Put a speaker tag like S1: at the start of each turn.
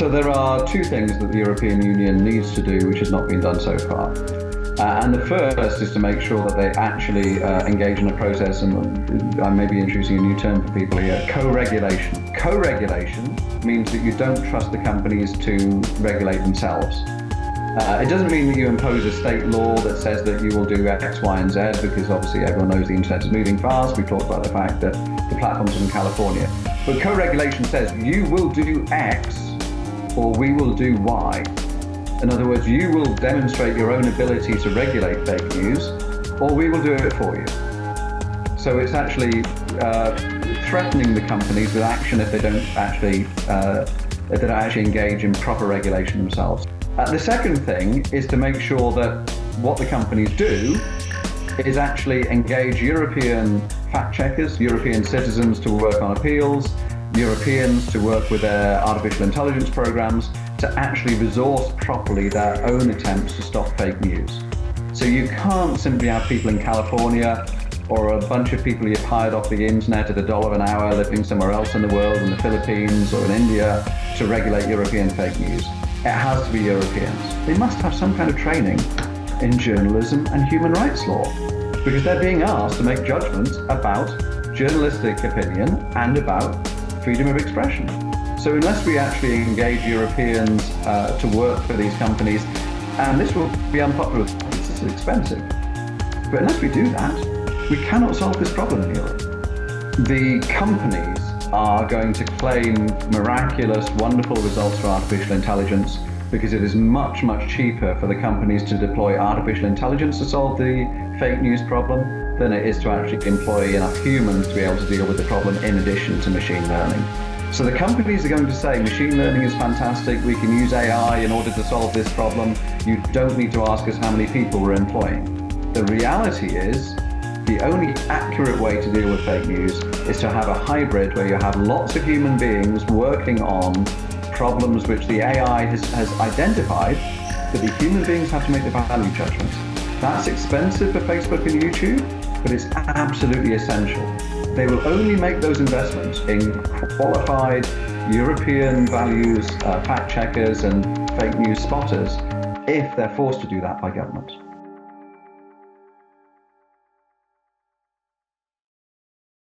S1: So there are two things that the European Union needs to do, which has not been done so far. And the first is to make sure that they actually engage in a process, and I may be introducing a new term for people here, co-regulation. Co-regulation means that you don't trust the companies to regulate themselves. It doesn't mean that you impose a state law that says that you will do X, Y, and Z, because obviously everyone knows the internet is moving fast. We've talked about the fact that the platforms are in California. But co-regulation says you will do X or we will do Y. In other words, you will demonstrate your own ability to regulate fake news, or we will do it for you. So it's actually threatening the companies with action if they don't actually engage in proper regulation themselves. The second thing is to make sure that what the companies do is actually engage European fact checkers, European citizens to work on appeals, Europeans to work with their artificial intelligence programs to actually resource properly their own attempts to stop fake news. So you can't simply have people in California or a bunch of people you've hired off the internet at $1 an hour living somewhere else in the world, in the Philippines or in India, to regulate European fake news. It has to be Europeans. They must have some kind of training in journalism and human rights law, because they're being asked to make judgments about journalistic opinion and about freedom of expression. So unless we actually engage Europeans to work for these companies, and this will be unpopular, this is expensive, but unless we do that, we cannot solve this problem in Europe. The companies are going to claim miraculous, wonderful results for artificial intelligence because it is much, much cheaper for the companies to deploy artificial intelligence to solve the fake news problem than it is to actually employ enough humans to be able to deal with the problem in addition to machine learning. So the companies are going to say machine learning is fantastic, we can use AI in order to solve this problem, you don't need to ask us how many people we're employing. The reality is, the only accurate way to deal with fake news is to have a hybrid where you have lots of human beings working on problems which the AI has identified, but the human beings have to make the value judgments. That's expensive for Facebook and YouTube, but it's absolutely essential. They will only make those investments in qualified European values, fact checkers and fake news spotters if they're forced to do that by government.